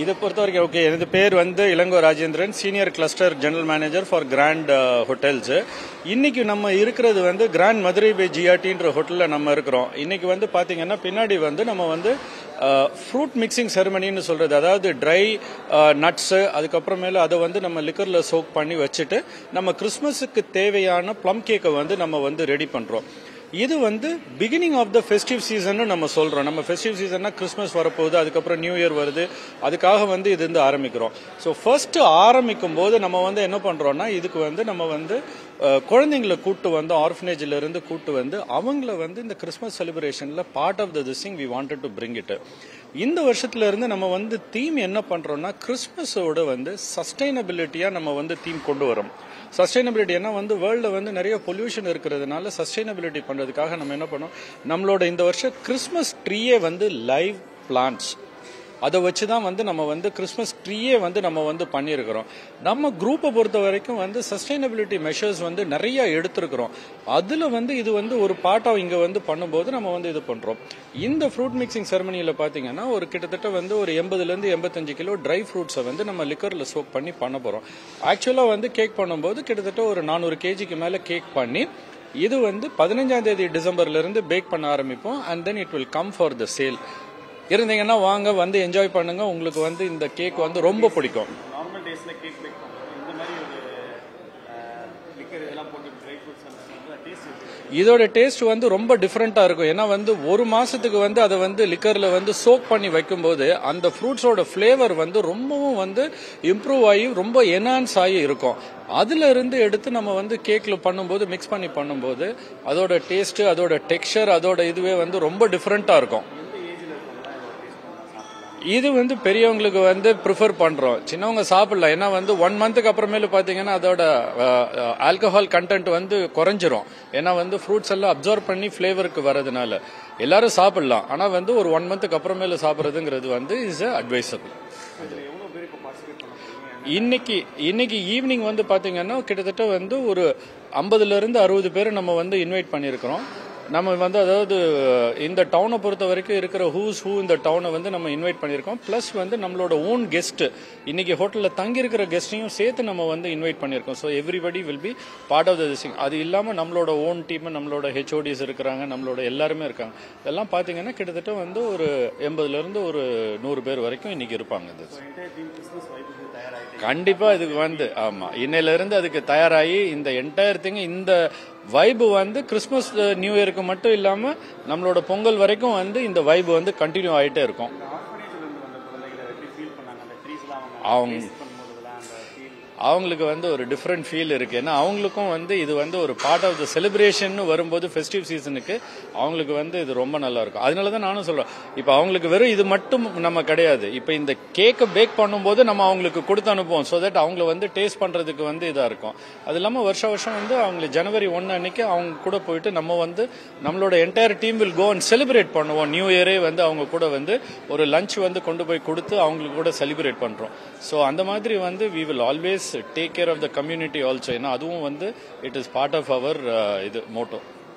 இதை பொறுத்த வரைக்கும் ஓகே, எனது பேர் வந்து Ilango Rajendran, senior cluster general manager for grand hotels. இன்னைக்கு நம்ம இருக்கிறது வந்து கிராண்ட் மதுரை பை ஜிஆர்டின்ற ஹோட்டலில் நம்ம இருக்கிறோம். இன்னைக்கு வந்து பார்த்தீங்கன்னா பின்னாடி வந்து நம்ம வந்து ஃப்ரூட் மிக்சிங் செரமனின்னு சொல்றது, அதாவது ட்ரை நட்ஸு அதுக்கப்புறமேல அதை வந்து நம்ம லிக்கரில் சோக் பண்ணி வச்சுட்டு நம்ம கிறிஸ்மஸுக்கு தேவையான ப்ளம் கேக்கை வந்து நம்ம வந்து ரெடி பண்ணுறோம். இது வந்து beginning of the festive season நம்ம சொல்றோம். நம்ம ஃபெஸ்டிவ் சீசன்னா கிறிஸ்மஸ் வரப்போகுது, அதுக்கப்புறம் நியூ இயர் வருது, அதுக்காக வந்து இது வந்து ஆரம்பிக்கிறோம். ஸோ ஃபர்ஸ்ட் ஆரம்பிக்கும் போது நம்ம வந்து என்ன பண்றோம்னா, இதுக்கு வந்து நம்ம வந்து குழந்தைங்களை கூட்டு வந்து ஆர்ஃபனேஜ்ல இருந்து கூட்டு வந்து அவங்கள வந்து இந்த கிறிஸ்மஸ் செலிப்ரேஷன்ல part of the thing we wanted to bring it. இந்த வருஷத்துல இருந்து நம்ம வந்து தீம் என்ன பண்றோம்னா, கிறிஸ்மஸோட வந்து சஸ்டைனபிலிட்டியா நம்ம வந்து தீம் கொண்டு வரோம். சஸ்டைனபிலிட்டி ஏன்னா வந்து வேர்ல்ட்ல வந்து நிறைய பொல்யூஷன் இருக்கிறதுனால சஸ்டைனபிலிட்டி பண்றதுக்காக நம்ம என்ன பண்ணோம், நம்மளோட இந்த வருஷம் கிறிஸ்மஸ் ட்ரீயே வந்து லைவ் பிளான்ட்ஸ் அதை வச்சு தான் வந்து நம்ம வந்து கிறிஸ்மஸ் ட்ரீயே வந்து நம்ம வந்து பண்ணியிருக்கிறோம். நம்ம குரூப்பை பொறுத்த வரைக்கும் வந்து சஸ்டைனபிலிட்டி மெஷர்ஸ் வந்து நிறைய எடுத்திருக்கிறோம். அதில் வந்து இது வந்து ஒரு பார்ட்டாக இங்கே வந்து பண்ணும்போது நம்ம வந்து இது பண்ணுறோம். இந்த ஃப்ரூட் மிக்சிங் செரமனியில் பார்த்தீங்கன்னா ஒரு கிட்டத்தட்ட வந்து ஒரு 80 to 85 கிலோ ட்ரை ஃப்ரூட்ஸை வந்து நம்ம லிக்கரில் சோக் பண்ணி பண்ண போகிறோம். ஆக்சுவலாக வந்து கேக் பண்ணும்போது கிட்டத்தட்ட ஒரு 400 kgக்கு மேலே கேக் பண்ணி இது வந்து 15ஆம் தேதி டிசம்பர்லேருந்து பேக் பண்ண ஆரம்பிப்போம். And then it will come for the sale. இருந்தீங்கன்னா வாங்க, வந்து என்ஜாய் பண்ணுங்க. உங்களுக்கு வந்து இந்த கேக் வந்து ரொம்ப பிடிக்கும். நார்மல் டேஸ்ல கேக் பேக் பண்ணுவோம், இந்த மாதிரி ஒரு லிக்கர் இதெல்லாம் போட்டு ட்ரை ஃப்ரூட்ஸ் அந்த டேஸ்ட், இதோட டேஸ்ட் வந்து ரொம்ப டிஃப்ரெண்டா இருக்கும். ஏன்னா வந்து ஒரு மாசத்துக்கு வந்து அதை வந்து லிக்கர்ல வந்து சோக் பண்ணி வைக்கும்போது அந்த ஃப்ரூட்ஸோட ஃபிளேவர் வந்து ரொம்பவும் வந்து இம்ப்ரூவ் ஆகி ரொம்ப என்ஹான்ஸ் ஆகி இருக்கும். அதுல இருந்து எடுத்து நம்ம வந்து கேக்ல பண்ணும்போது மிக்ஸ் பண்ணி பண்ணும்போது அதோட டேஸ்ட், அதோட டெக்ஸ்சர், அதோட இதுவே வந்து ரொம்ப டிஃப்ரெண்டா இருக்கும். இது வந்து பெரியவங்களுக்கு வந்து ப்ரிஃபர் பண்றோம், சின்னவங்க சாப்பிடலாம். ஏன்னா வந்து 1 monthக்கு அப்புறமேல பாத்தீங்கன்னா அதோட ஆல்கஹால் கண்டென்ட் வந்து குறைஞ்சிரும். ஏன்னா வந்து ஃப்ரூட்ஸ் எல்லாம் அப்சர்வ் பண்ணி ஃபிளேவருக்கு வரதுனால எல்லாரும் சாப்பிடலாம். ஆனா வந்து ஒரு 1 monthக்கு அப்புறமேல சாப்பிட்றதுங்கிறது வந்து இஸ் அட்வைசபிள். இன்னைக்கு ஈவினிங் வந்து பாத்தீங்கன்னா கிட்டத்தட்ட வந்து ஒரு 50 to 60 பேர் நம்ம வந்து இன்வைட் பண்ணியிருக்கிறோம். நம்ம வந்து அதாவது இந்த டவுனை பொறுத்த வரைக்கும் இருக்கிற ஹூஸ் ஹூ இந்த டவுனை வந்து நம்ம இன்வைட் பண்ணியிருக்கோம். பிளஸ் வந்து நம்மளோட ஓன் கெஸ்ட், இன்னைக்கு ஹோட்டலில் தங்கி இருக்கிற கெஸ்டையும் சேர்த்து நம்ம வந்து இன்வைட் பண்ணியிருக்கோம். So everybody will be part of the thing. அது இல்லாமல் நம்மளோட ஓன் டீம், நம்மளோட ஹெச்ஓடிஸ் இருக்கிறாங்க, நம்மளோட எல்லாருமே இருக்காங்க. இதெல்லாம் பார்த்தீங்கன்னா கிட்டத்தட்ட வந்து ஒரு 80 to 100 பேர் வரைக்கும் இன்னைக்கு இருப்பாங்க. கண்டிப்பா இதுக்கு வந்து ஆமா, இன்னையில இருந்து அதுக்கு தயாராகி இந்த என்டையர் திங், இந்த வைபு வந்து கிறிஸ்மஸ் நியூ இயருக்கு மட்டும் இல்லாம நம்மளோட பொங்கல் வரைக்கும் வந்து இந்த வைபு வந்து கண்டினியூ ஆயிட்டே இருக்கும். அவங்களுக்கு வந்து ஒரு டிஃப்ரெண்ட் ஃபீல் இருக்கு. ஏன்னா அவங்களுக்கும் வந்து இது வந்து ஒரு பார்ட் ஆஃப் த செலிப்ரேஷன் வரும்போது ஃபெஸ்டிவ் சீசனுக்கு அவங்களுக்கு வந்து இது ரொம்ப நல்லா இருக்கும். அதனாலதான் நானும் சொல்றேன், இப்ப அவங்களுக்கு வெறும் இது மட்டும் நம்ம கிடையாது, இப்ப இந்த கேக்கை பேக் பண்ணும்போது நம்ம அவங்களுக்கு கொடுத்து அனுப்புவோம். ஸோ தட் அவங்க வந்து டேஸ்ட் பண்றதுக்கு வந்து இதா இருக்கும். அது இல்லாம வருஷம் வந்து அவங்க ஜனவரி 1 அன்னைக்கு அவங்க கூட போயிட்டு நம்ம வந்து நம்மளோட entire team will go and celebrate பண்ணுவோம். நியூ இயரே வந்து அவங்க கூட வந்து ஒரு லஞ்ச் வந்து கொண்டு போய் கொடுத்து அவங்களுக்கு கூட செலிப்ரேட் பண்றோம். ஸோ அந்த மாதிரி வந்து we will always take care of the community also. ஏன்னா அதுவும் வந்து it is part of our இது motto.